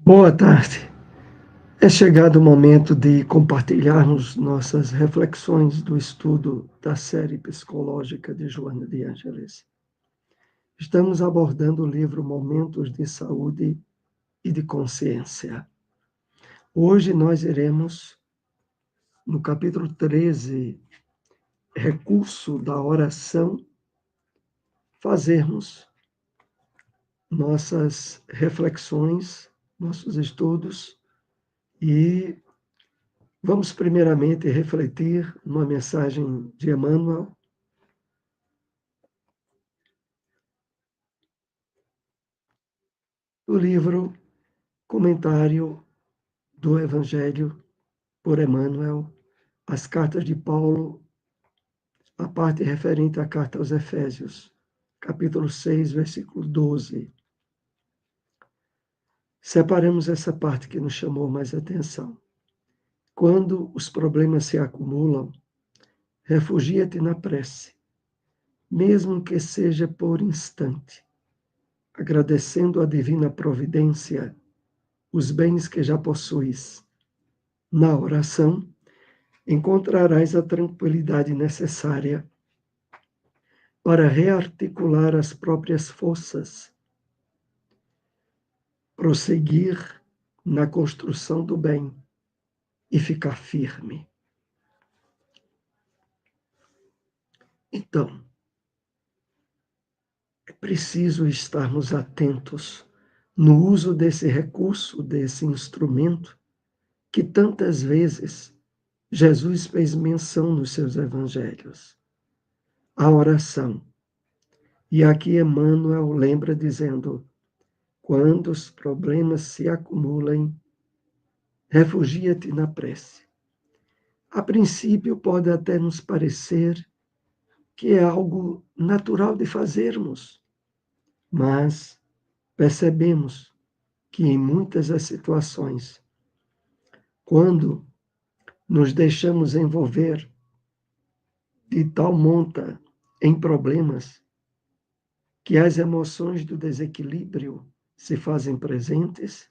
Boa tarde. É chegado o momento de compartilharmos nossas reflexões do estudo da série psicológica de Joana de Ângeles. Estamos abordando o livro Momentos de Saúde e de Consciência. Hoje nós iremos, no capítulo 13, Recurso da Oração, fazermos nossas reflexões, nossos estudos e vamos primeiramente refletir numa mensagem de Emmanuel, do livro Comentário do Evangelho por Emmanuel, as cartas de Paulo, a parte referente à carta aos Efésios, capítulo 6, versículo 12. Separamos essa parte que nos chamou mais atenção. Quando os problemas se acumulam, refugia-te na prece, mesmo que seja por instante, agradecendo à divina providência os bens que já possuis. Na oração, encontrarás a tranquilidade necessária para rearticular as próprias forças, prosseguir na construção do bem e ficar firme. Então, é preciso estarmos atentos no uso desse recurso, desse instrumento, que tantas vezes Jesus fez menção nos seus evangelhos. A oração. E aqui Emmanuel lembra dizendo: quando os problemas se acumulam, refugia-te na prece. A princípio pode até nos parecer que é algo natural de fazermos, mas percebemos que em muitas das situações, quando nos deixamos envolver de tal monta em problemas, que as emoções do desequilíbrio se fazem presentes,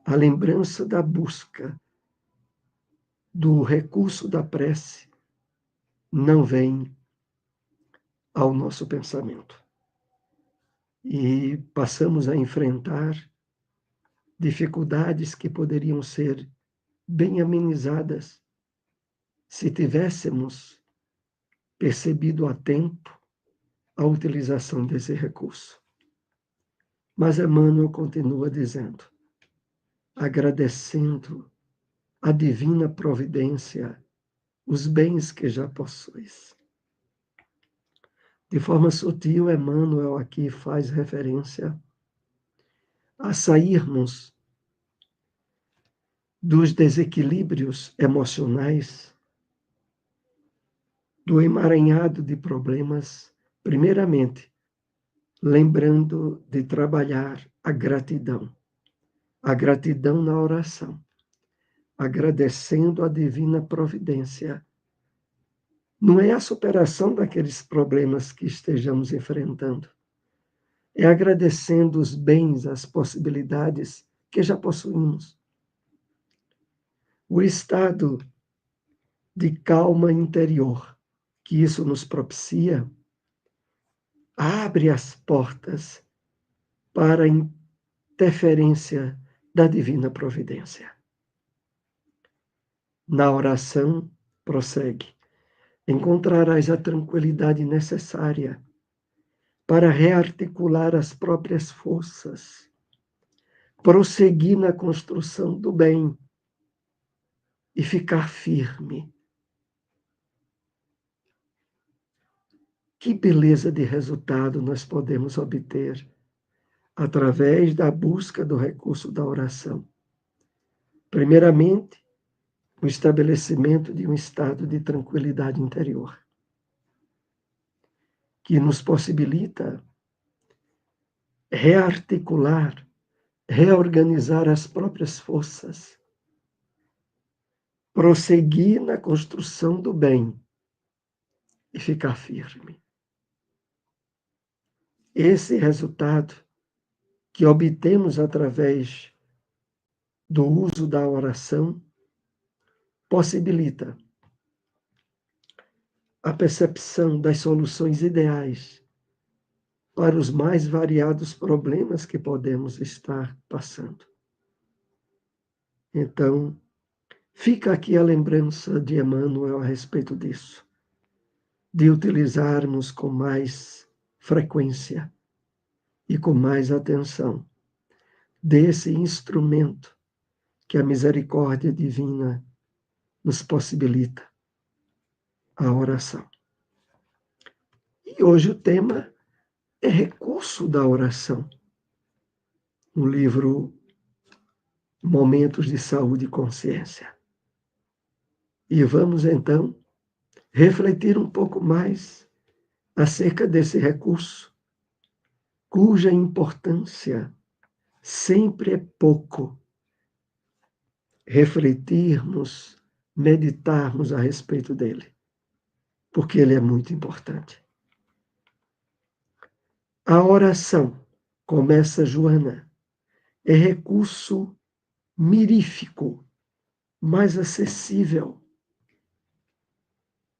a lembrança da busca do recurso da prece não vem ao nosso pensamento. E passamos a enfrentar dificuldades que poderiam ser bem amenizadas se tivéssemos percebido a tempo a utilização desse recurso. Mas Emmanuel continua dizendo, agradecendo a divina providência os bens que já possuis. De forma sutil, Emmanuel aqui faz referência a sairmos dos desequilíbrios emocionais, do emaranhado de problemas, primeiramente, lembrando de trabalhar a gratidão na oração, agradecendo a divina providência. Não é a superação daqueles problemas que estejamos enfrentando, é agradecendo os bens, as possibilidades que já possuímos. O estado de calma interior que isso nos propicia abre as portas para a interferência da divina providência. Na oração, prossegue, encontrarás a tranquilidade necessária para rearticular as próprias forças, prosseguir na construção do bem e ficar firme. Que beleza de resultado nós podemos obter através da busca do recurso da oração. Primeiramente, o estabelecimento de um estado de tranquilidade interior, que nos possibilita rearticular, reorganizar as próprias forças, prosseguir na construção do bem e ficar firme. Esse resultado que obtemos através do uso da oração possibilita a percepção das soluções ideais para os mais variados problemas que podemos estar passando. Então, fica aqui a lembrança de Emmanuel a respeito disso, de utilizarmos com mais frequência e com mais atenção desse instrumento que a misericórdia divina nos possibilita, a oração. E hoje o tema é recurso da oração, no livro Momentos de Saúde e Consciência. E vamos então refletir um pouco mais acerca desse recurso, cuja importância sempre é pouco refletirmos, meditarmos a respeito dele, porque ele é muito importante. A oração, começa Joana, é recurso mirífico, mais acessível,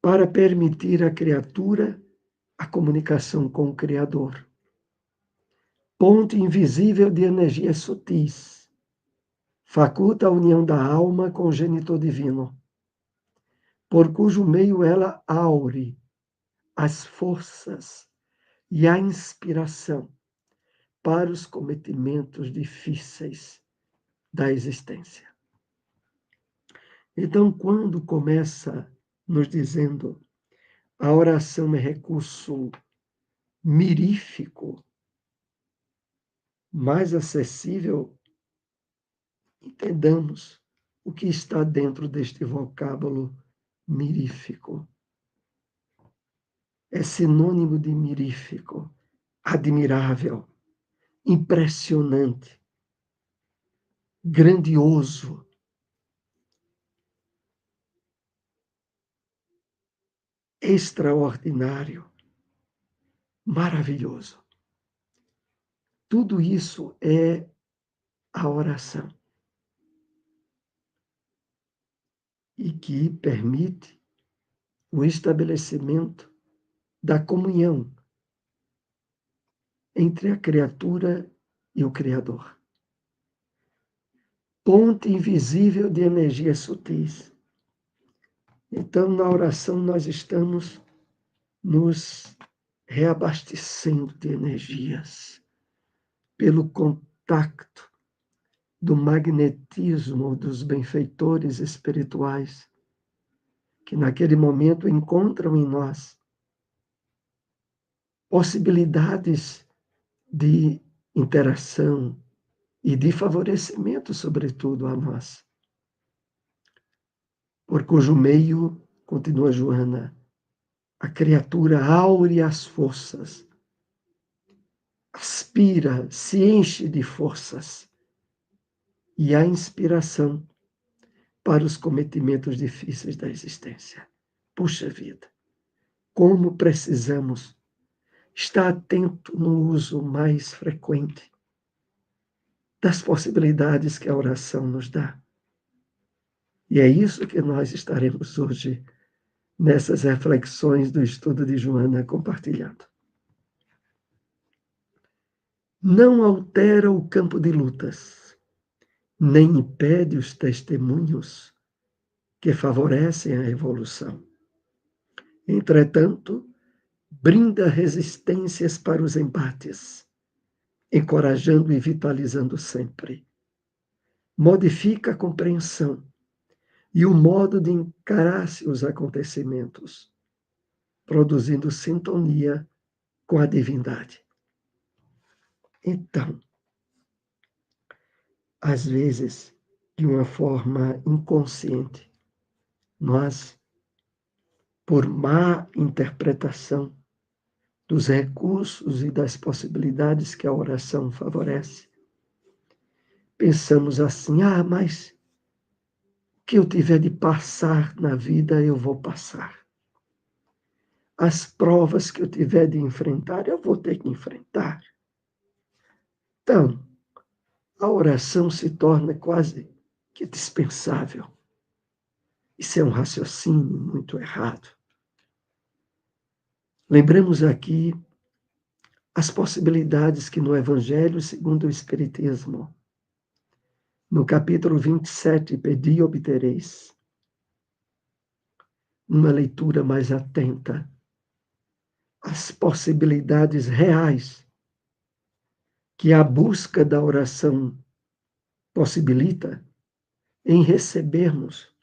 para permitir à criatura a comunicação com o Criador. Ponte invisível de energias sutis, faculta a união da alma com o genitor divino, por cujo meio ela aure as forças e a inspiração para os cometimentos difíceis da existência. Então, quando começa nos dizendo a oração é recurso mirífico, mais acessível, entendamos o que está dentro deste vocábulo mirífico. É sinônimo de mirífico, admirável, impressionante, grandioso, extraordinário, maravilhoso. Tudo isso é a oração. E que permite o estabelecimento da comunhão entre a criatura e o Criador. Ponte invisível de energias sutis. Então, na oração, nós estamos nos reabastecendo de energias pelo contato do magnetismo dos benfeitores espirituais, que naquele momento encontram em nós possibilidades de interação e de favorecimento, sobretudo, a nós. Por cujo meio, continua Joana, a criatura aure as forças, aspira, se enche de forças e a inspiração para os cometimentos difíceis da existência. Puxa vida, como precisamos estar atento no uso mais frequente das possibilidades que a oração nos dá. E é isso que nós estaremos hoje nessas reflexões do estudo de Joana compartilhando. Não altera o campo de lutas, nem impede os testemunhos que favorecem a evolução. Entretanto, brinda resistências para os embates, encorajando e vitalizando sempre. Modifica a compreensão e o modo de encarar-se os acontecimentos, produzindo sintonia com a divindade. Então, às vezes, de uma forma inconsciente, nós, por má interpretação dos recursos e das possibilidades que a oração favorece, pensamos assim: mas o que eu tiver de passar na vida, eu vou passar. As provas que eu tiver de enfrentar, eu vou ter que enfrentar. Então, a oração se torna quase que é dispensável. Isso é um raciocínio muito errado. Lembramos aqui as possibilidades que no Evangelho segundo o Espiritismo, no capítulo 27, Pedi e obtereis, uma leitura mais atenta, as possibilidades reais que a busca da oração possibilita em recebermos,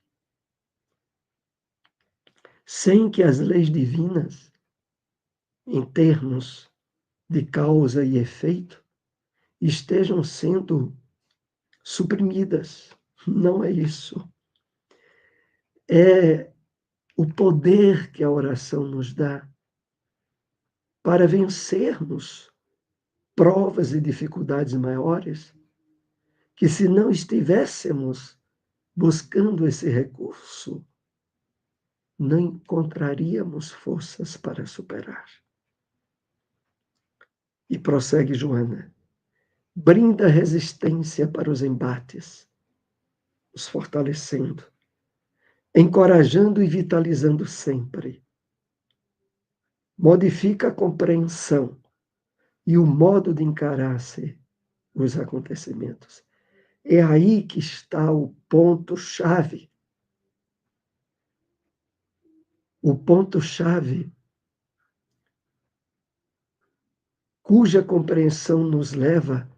sem que as leis divinas, em termos de causa e efeito, estejam sendo suprimidas. Não é isso. É o poder que a oração nos dá para vencermos provas e dificuldades maiores, que se não estivéssemos buscando esse recurso, não encontraríamos forças para superar. E prossegue Joana, brinda resistência para os embates, os fortalecendo, encorajando e vitalizando sempre. Modifica a compreensão e o modo de encarar-se os acontecimentos. É aí que está o ponto-chave. O ponto-chave cuja compreensão nos leva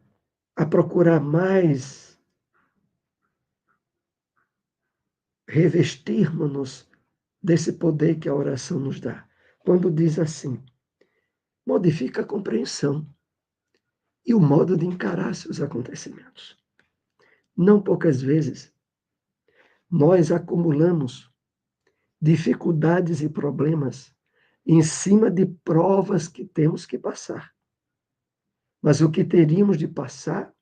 a procurar mais revestirmos-nos desse poder que a oração nos dá. Quando diz assim, modifica a compreensão e o modo de encarar seus acontecimentos. Não poucas vezes, nós acumulamos dificuldades e problemas em cima de provas que temos que passar. Mas o que teríamos de passar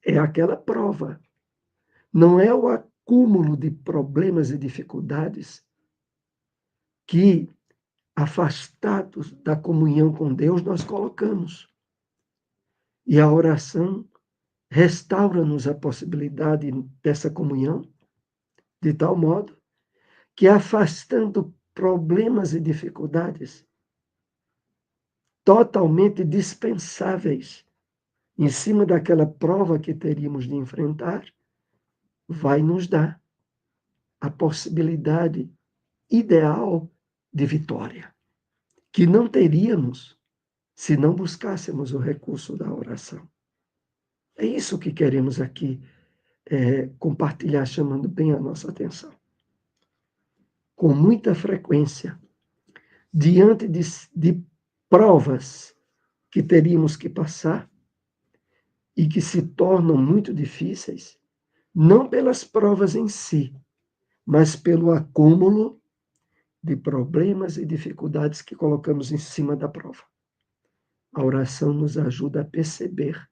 é aquela prova. Não é o acúmulo de problemas e dificuldades que, afastados da comunhão com Deus, nós colocamos. E a oração restaura-nos a possibilidade dessa comunhão, de tal modo que, afastando problemas e dificuldades totalmente dispensáveis em cima daquela prova que teríamos de enfrentar, vai nos dar a possibilidade ideal de vitória, que não teríamos se não buscássemos o recurso da oração. É isso que queremos aqui compartilhar, chamando bem a nossa atenção. Com muita frequência, diante de provas que teríamos que passar e que se tornam muito difíceis, não pelas provas em si, mas pelo acúmulo de problemas e dificuldades que colocamos em cima da prova. A oração nos ajuda a perceber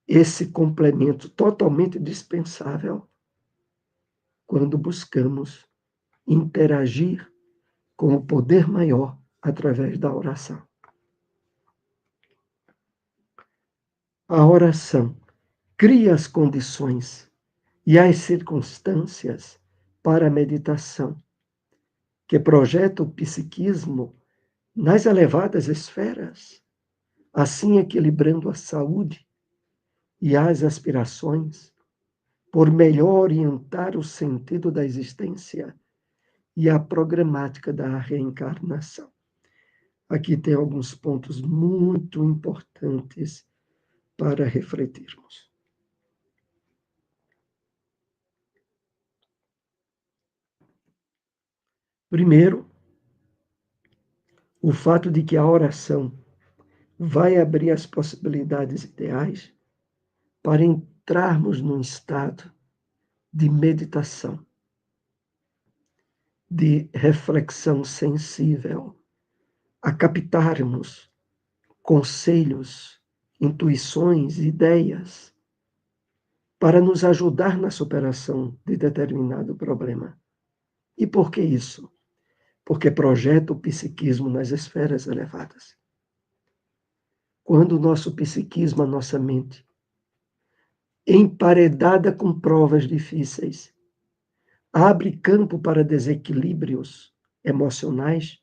esse complemento totalmente dispensável quando buscamos interagir com o poder maior através da oração. A oração cria as condições e as circunstâncias para a meditação, que projeta o psiquismo nas elevadas esferas, assim equilibrando a saúde e as aspirações, por melhor orientar o sentido da existência e a programática da reencarnação. Aqui tem alguns pontos muito importantes para refletirmos. Primeiro, o fato de que a oração vai abrir as possibilidades ideais para entrarmos num estado de meditação, de reflexão sensível, a captarmos conselhos, intuições, ideias, para nos ajudar na superação de determinado problema. E por que isso? Porque projeta o psiquismo nas esferas elevadas. Quando o nosso psiquismo, a nossa mente, emparedada com provas difíceis, abre campo para desequilíbrios emocionais,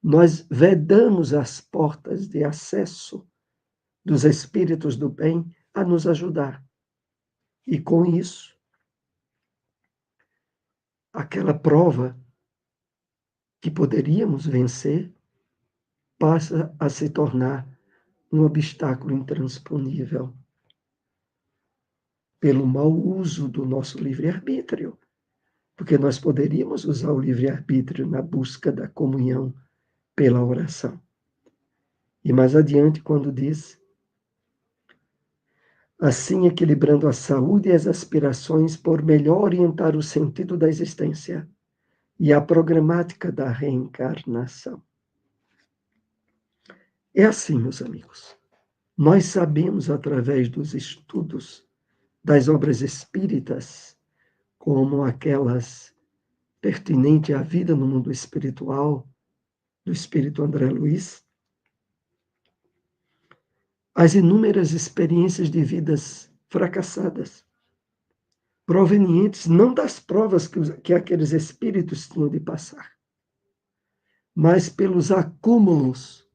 nós vedamos as portas de acesso dos espíritos do bem a nos ajudar. E com isso, aquela prova que poderíamos vencer passa a se tornar um obstáculo intransponível pelo mau uso do nosso livre-arbítrio, porque nós poderíamos usar o livre-arbítrio na busca da comunhão pela oração. E mais adiante, quando diz: assim equilibrando a saúde e as aspirações por melhor orientar o sentido da existência e a programática da reencarnação. É assim, meus amigos. Nós sabemos, através dos estudos das obras espíritas, como aquelas pertinentes à vida no mundo espiritual, do espírito André Luiz, as inúmeras experiências de vidas fracassadas, provenientes não das provas que aqueles espíritos tinham de passar, mas pelos acúmulos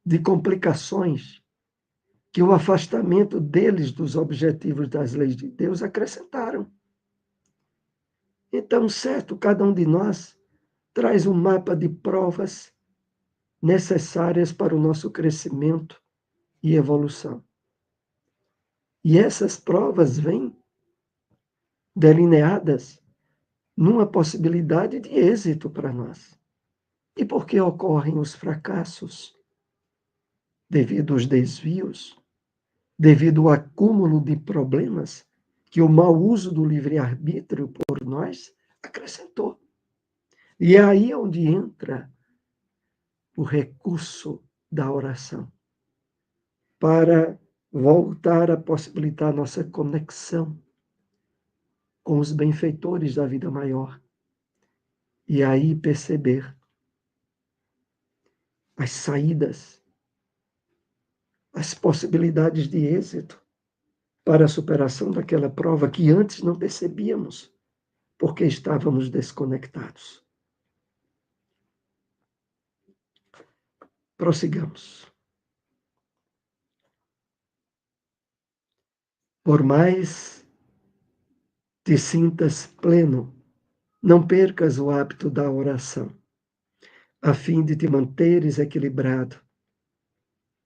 de complicações que o afastamento deles dos objetivos das leis de Deus acrescentaram. Então, certo, cada um de nós traz um mapa de provas necessárias para o nosso crescimento e evolução. E essas provas vêm delineadas numa possibilidade de êxito para nós. E por que ocorrem os fracassos? Devido aos desvios, devido ao acúmulo de problemas que o mau uso do livre-arbítrio por nós acrescentou. E é aí onde entra o recurso da oração, para voltar a possibilitar nossa conexão com os benfeitores da vida maior. E aí perceber as saídas, as possibilidades de êxito para a superação daquela prova que antes não percebíamos, porque estávamos desconectados. Prossigamos. Por mais te sintas pleno, não percas o hábito da oração, a fim de te manteres equilibrado,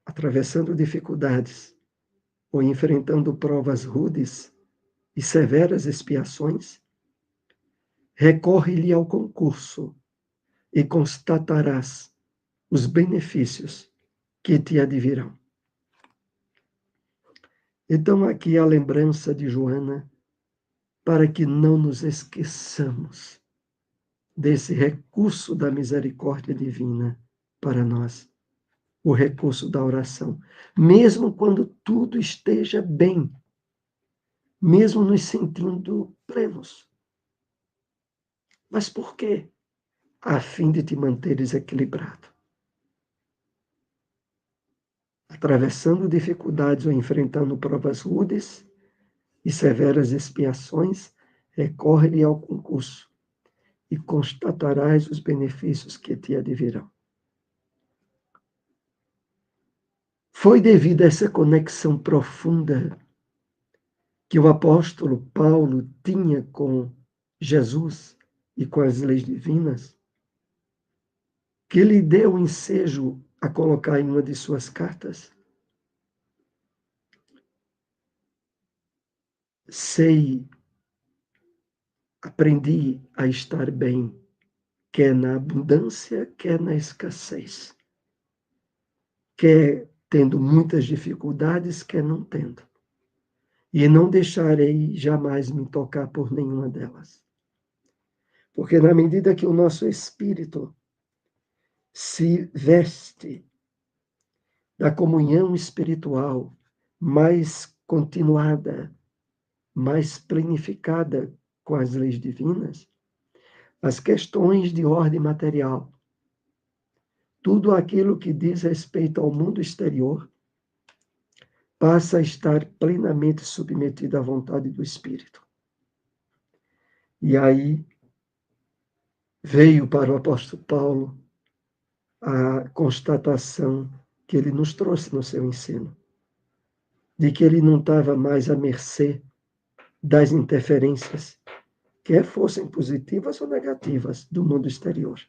atravessando dificuldades ou enfrentando provas rudes e severas expiações. Recorre-lhe ao concurso e constatarás os benefícios que te advirão. Então, aqui a lembrança de Joana, para que não nos esqueçamos desse recurso da misericórdia divina para nós, o recurso da oração. Mesmo quando tudo esteja bem, mesmo nos sentindo plenos. Mas por quê? A fim de te manteres equilibrado. Atravessando dificuldades ou enfrentando provas rudes e severas expiações, recorre-lhe ao concurso e constatarás os benefícios que te advirão. Foi devido a essa conexão profunda que o apóstolo Paulo tinha com Jesus e com as leis divinas, que lhe deu o ensejo a colocar em uma de suas cartas: aprendi a estar bem, quer na abundância, quer na escassez, quer tendo muitas dificuldades, quer não tendo. E não deixarei jamais me tocar por nenhuma delas. Porque na medida que o nosso espírito se veste da comunhão espiritual mais continuada, mais planificada com as leis divinas, as questões de ordem material, tudo aquilo que diz respeito ao mundo exterior, passa a estar plenamente submetido à vontade do Espírito. E aí veio para o apóstolo Paulo a constatação que ele nos trouxe no seu ensino, de que ele não estava mais à mercê das interferências, quer fossem positivas ou negativas, do mundo exterior,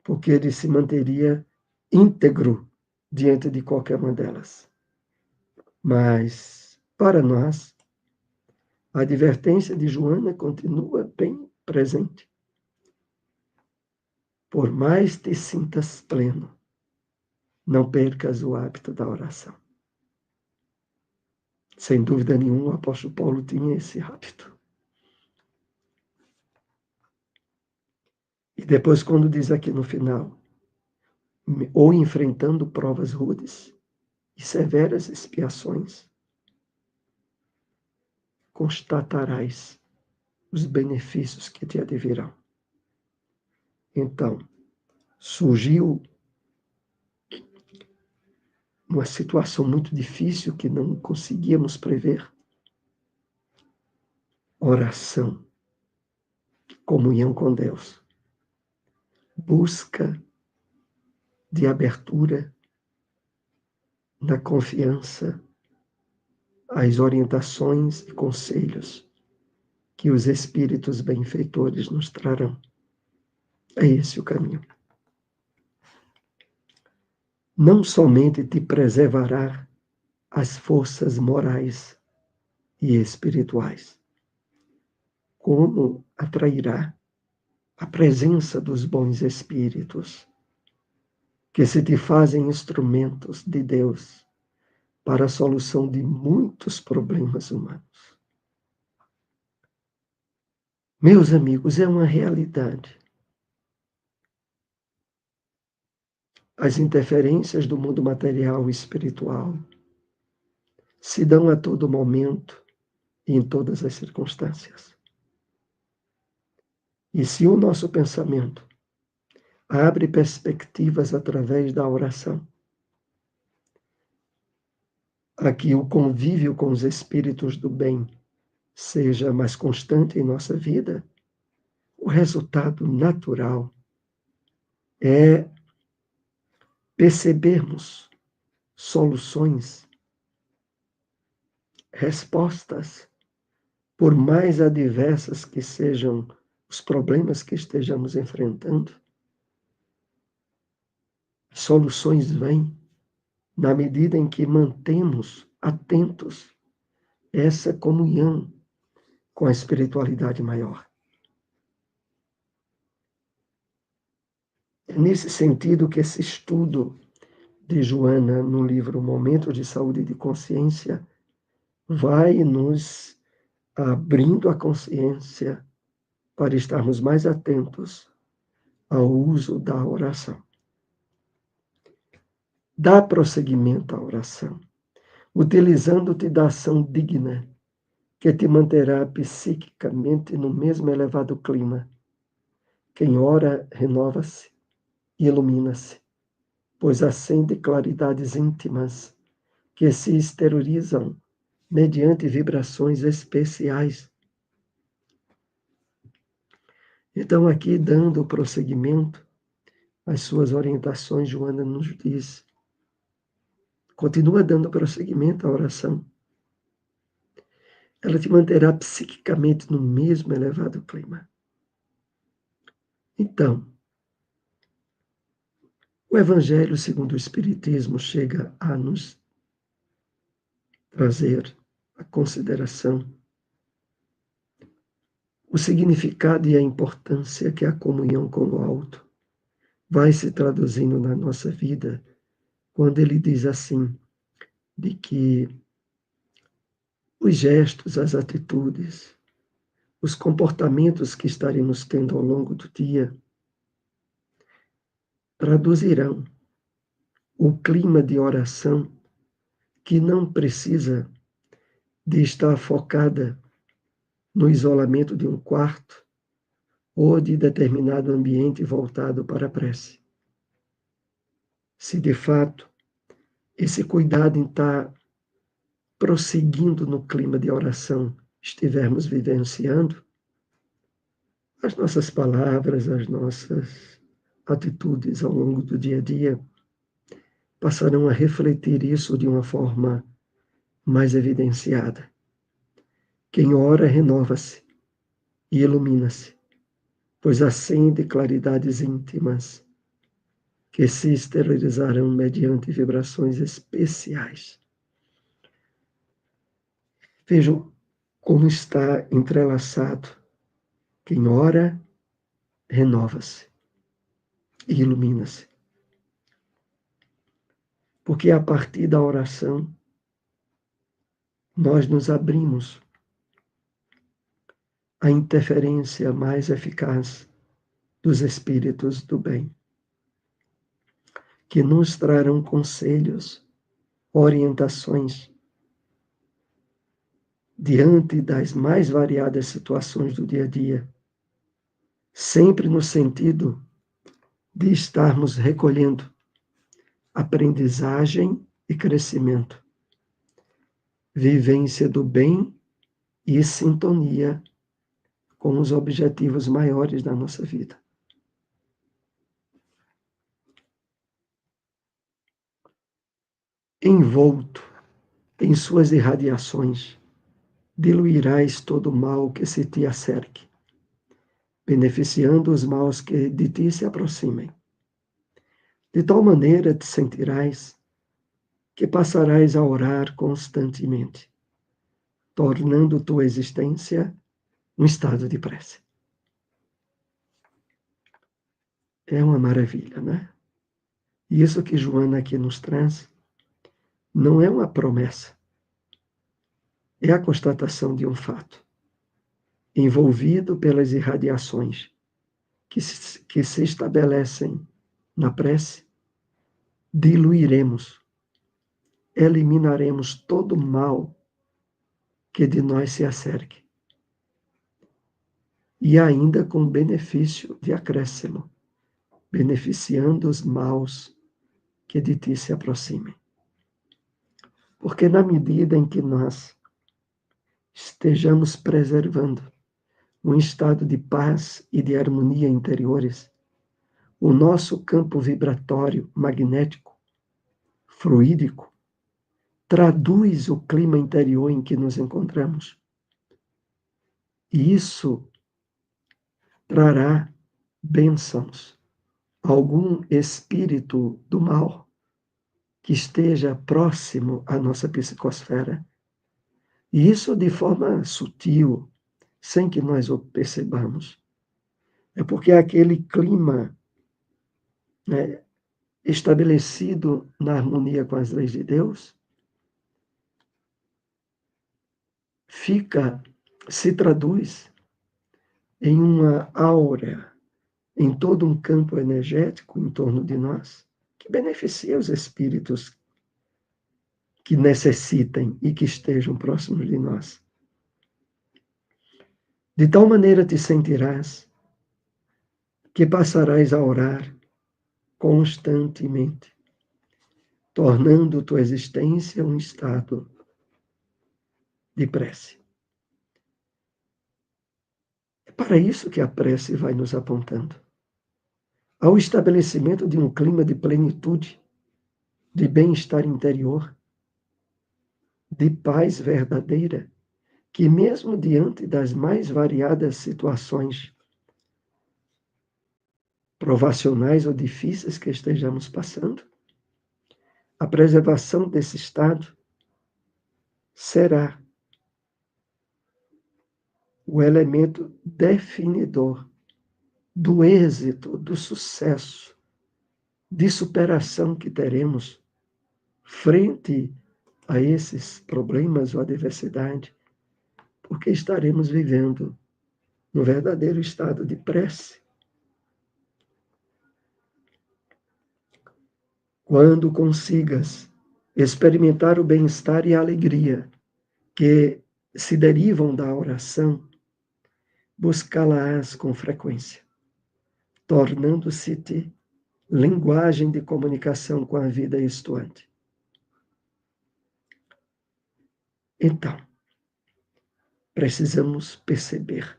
porque ele se manteria íntegro diante de qualquer uma delas. Mas, para nós, a advertência de Joana continua bem presente. Por mais te sintas pleno, não percas o hábito da oração. Sem dúvida nenhuma, o apóstolo Paulo tinha esse hábito. E depois, quando diz aqui no final, ou enfrentando provas rudes e severas expiações, constatarás os benefícios que te advirão. Então, surgiu uma situação muito difícil que não conseguíamos prever. Oração, comunhão com Deus, busca de abertura na confiança às orientações e conselhos que os espíritos benfeitores nos trarão. É esse o caminho. Não somente te preservará as forças morais e espirituais, como atrairá a presença dos bons espíritos, que se te fazem instrumentos de Deus para a solução de muitos problemas humanos. Meus amigos, é uma realidade. As interferências do mundo material e espiritual se dão a todo momento e em todas as circunstâncias. E se o nosso pensamento abre perspectivas através da oração, a que o convívio com os espíritos do bem seja mais constante em nossa vida, o resultado natural é percebermos soluções, respostas, por mais adversas que sejam os problemas que estejamos enfrentando. Soluções vêm na medida em que mantemos atentos essa comunhão com a espiritualidade maior. É nesse sentido que esse estudo de Joana no livro Momento de Saúde e de Consciência vai nos abrindo a consciência para estarmos mais atentos ao uso da oração. Dá prosseguimento à oração, utilizando-te da ação digna, que te manterá psiquicamente no mesmo elevado clima. Quem ora renova-se e ilumina-se, pois acende claridades íntimas que se exteriorizam mediante vibrações especiais. Então, aqui, dando prosseguimento às suas orientações, Joana nos diz: continua dando prosseguimento à oração. Ela te manterá psiquicamente no mesmo elevado clima. Então, o Evangelho segundo o Espiritismo chega a nos trazer a consideração o significado e a importância que a comunhão com o alto vai se traduzindo na nossa vida, quando ele diz assim, de que os gestos, as atitudes, os comportamentos que estaremos tendo ao longo do dia traduzirão o clima de oração que não precisa de estar focada no isolamento de um quarto ou de determinado ambiente voltado para a prece. Se de fato esse cuidado em estar prosseguindo no clima de oração, estivermos vivenciando, as nossas palavras, as nossas atitudes ao longo do dia a dia passarão a refletir isso de uma forma mais evidenciada. Quem ora renova-se e ilumina-se, pois acende claridades íntimas que se exteriorizarão mediante vibrações especiais. Vejam como está entrelaçado. Quem ora renova-se e ilumina-se. Porque a partir da oração, nós nos abrimos à interferência mais eficaz dos espíritos do bem, que nos trarão conselhos, orientações, diante das mais variadas situações do dia a dia, sempre no sentido de estarmos recolhendo aprendizagem e crescimento, vivência do bem e sintonia com os objetivos maiores da nossa vida. Envolto em suas irradiações, diluirás todo o mal que se te acerque, beneficiando os maus que de ti se aproximem. De tal maneira te sentirás que passarás a orar constantemente, tornando tua existência um estado de prece. É uma maravilha, né? E isso que Joana aqui nos traz não é uma promessa, é a constatação de um fato, envolvido pelas irradiações que se estabelecem na prece, diluiremos, eliminaremos todo o mal que de nós se acerque. E ainda com benefício de acréscimo, beneficiando os maus que de ti se aproximem. Porque na medida em que nós estejamos preservando um estado de paz e de harmonia interiores, o nosso campo vibratório magnético, fluídico, traduz o clima interior em que nos encontramos. E isso trará bênçãos a algum espírito do mal que esteja próximo à nossa psicosfera. E isso de forma sutil, sem que nós o percebamos. É porque aquele clima, né, estabelecido na harmonia com as leis de Deus, se traduz em uma aura, em todo um campo energético em torno de nós, que beneficia os espíritos que necessitem e que estejam próximos de nós. De tal maneira te sentirás que passarás a orar constantemente, tornando tua existência um estado de prece. É para isso que a prece vai nos apontando. Ao estabelecimento de um clima de plenitude, de bem-estar interior, de paz verdadeira, que mesmo diante das mais variadas situações provacionais ou difíceis que estejamos passando, a preservação desse estado será o elemento definidor do êxito, do sucesso, de superação que teremos frente a esses problemas ou adversidade, porque estaremos vivendo no verdadeiro estado de prece. Quando consigas experimentar o bem-estar e a alegria que se derivam da oração, buscá-las com frequência, tornando-se-te linguagem de comunicação com a vida estuante. Então, precisamos perceber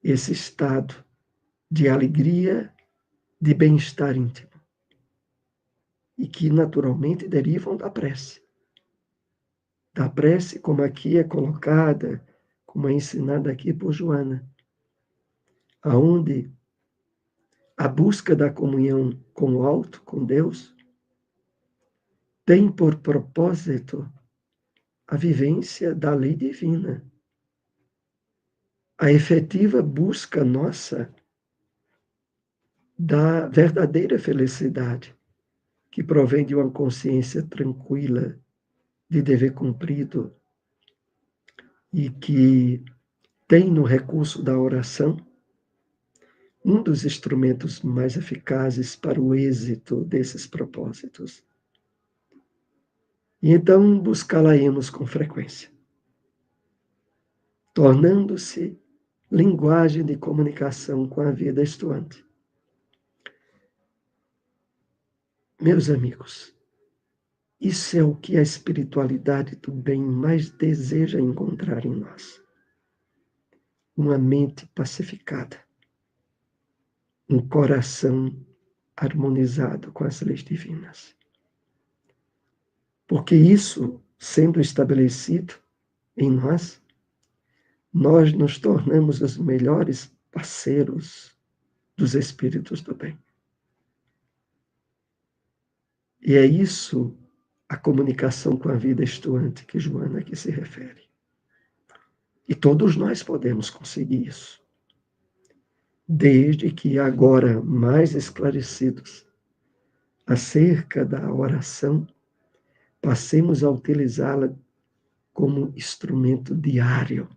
esse estado de alegria, de bem-estar íntimo, e que naturalmente derivam da prece. Da prece, como aqui é colocada, como é ensinada aqui por Joana, aonde a busca da comunhão com o alto, com Deus, tem por propósito a vivência da lei divina, a efetiva busca nossa da verdadeira felicidade, que provém de uma consciência tranquila, de dever cumprido, e que tem no recurso da oração um dos instrumentos mais eficazes para o êxito desses propósitos. E então buscá-la-emos com frequência, tornando-se linguagem de comunicação com a vida estuante. Meus amigos, isso é o que a espiritualidade do bem mais deseja encontrar em nós. Uma mente pacificada, um coração harmonizado com as leis divinas. Porque isso, sendo estabelecido em nós, nós nos tornamos os melhores parceiros dos espíritos do bem. E é isso a comunicação com a vida estuante que Joana aqui se refere. E todos nós podemos conseguir isso, desde que agora mais esclarecidos acerca da oração, passemos a utilizá-la como instrumento diário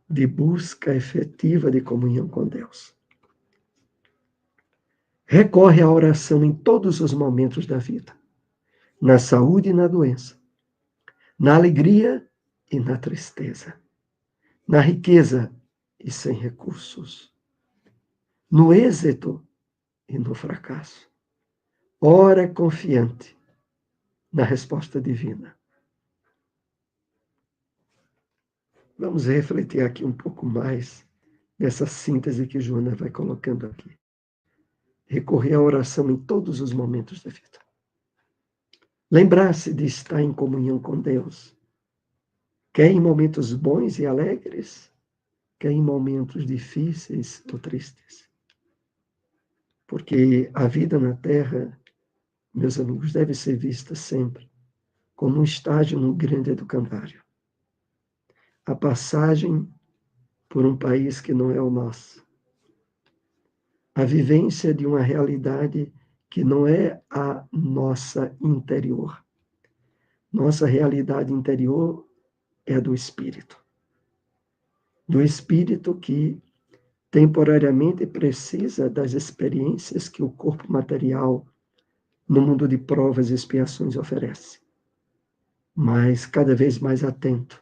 de busca efetiva de comunhão com Deus. Recorre à oração em todos os momentos da vida, na saúde e na doença, na alegria e na tristeza, na riqueza e sem recursos, no êxito e no fracasso. Ora confiante na resposta divina. Vamos refletir aqui um pouco mais nessa síntese que Joana vai colocando aqui. Recorrer à oração em todos os momentos da vida. Lembrar-se de estar em comunhão com Deus, quer em momentos bons e alegres, quer em momentos difíceis ou tristes. Porque a vida na Terra, meus amigos, deve ser vista sempre como um estágio no grande educandário. A passagem por um país que não é o nosso. A vivência de uma realidade que não é a nossa interior. Nossa realidade interior é a do espírito. Do espírito que temporariamente precisa das experiências que o corpo material no mundo de provas e expiações oferece, mas cada vez mais atento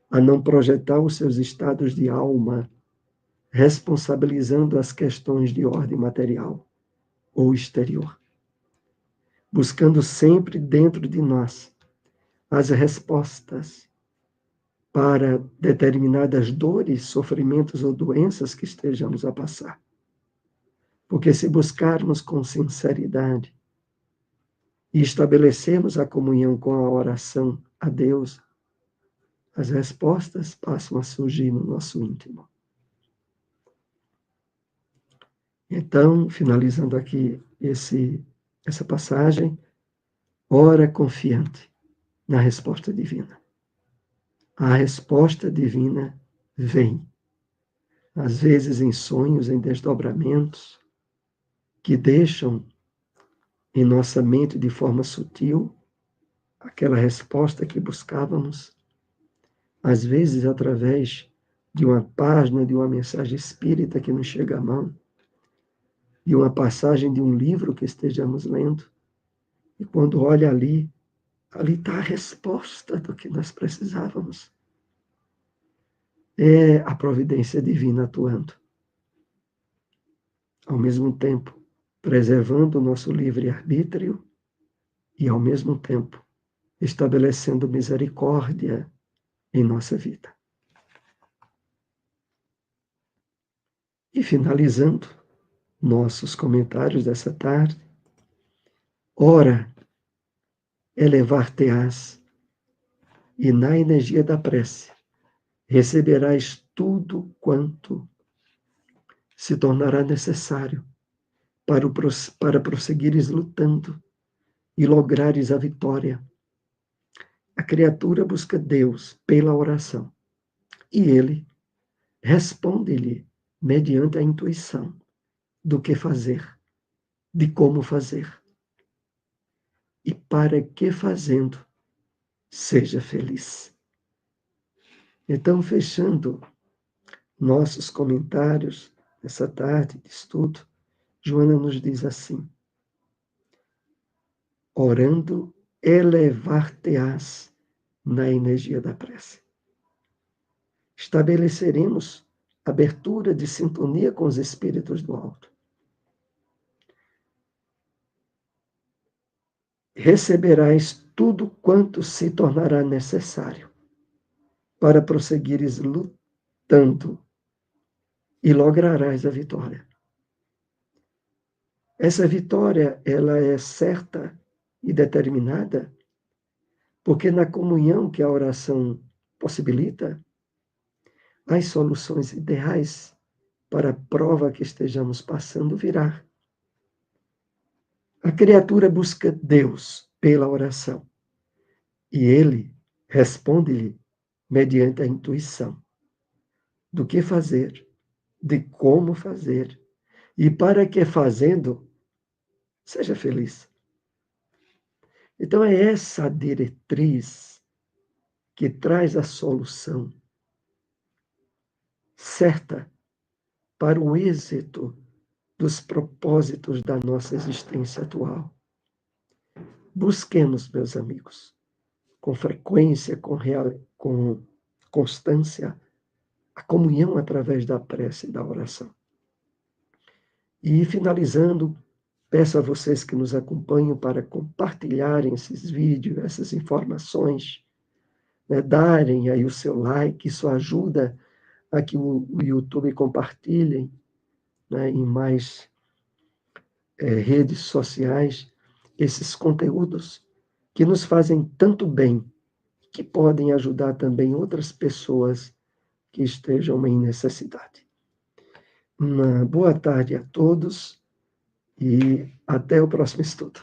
a não projetar os seus estados de alma responsabilizando as questões de ordem material ou exterior, buscando sempre dentro de nós as respostas para determinadas dores, sofrimentos ou doenças que estejamos a passar. Porque se buscarmos com sinceridade e estabelecermos a comunhão com a oração a Deus, as respostas passam a surgir no nosso íntimo. Então, finalizando aqui essa passagem, ora confiante na resposta divina. A resposta divina vem, às vezes em sonhos, em desdobramentos, que deixam em nossa mente de forma sutil aquela resposta que buscávamos, às vezes através de uma página, de uma mensagem espírita que nos chega à mão, de uma passagem de um livro que estejamos lendo, e quando olha ali está a resposta do que nós precisávamos. É a providência divina atuando. Ao mesmo tempo, preservando o nosso livre-arbítrio e, ao mesmo tempo, estabelecendo misericórdia em nossa vida. E finalizando nossos comentários dessa tarde, ora, elevar-te-ás, e na energia da prece receberás tudo quanto se tornará necessário para prosseguires lutando e lograres a vitória. A criatura busca Deus pela oração e ele responde-lhe mediante a intuição do que fazer, de como fazer. E para que fazendo, seja feliz. Então, fechando nossos comentários nessa tarde de estudo, Joana nos diz assim: orando, elevar-te-ás na energia da prece. Estabeleceremos abertura de sintonia com os espíritos do alto. Receberás tudo quanto se tornará necessário para prosseguires lutando e lograrás a vitória. Essa vitória, ela é certa e determinada, porque na comunhão que a oração possibilita, as soluções ideais para a prova que estejamos passando virá. A criatura busca Deus pela oração e ele responde-lhe mediante a intuição do que fazer, de como fazer e para que fazendo, seja feliz. Então é essa a diretriz que traz a solução certa para o êxito dos propósitos da nossa existência atual. Busquemos, meus amigos, com frequência, com constância, a comunhão através da prece e da oração. E finalizando, peço a vocês que nos acompanham para compartilharem esses vídeos, essas informações, né, darem aí o seu like, isso ajuda a que o YouTube compartilhe, né, em mais redes sociais esses conteúdos que nos fazem tanto bem, que podem ajudar também outras pessoas que estejam em necessidade. Uma boa tarde a todos e até o próximo estudo.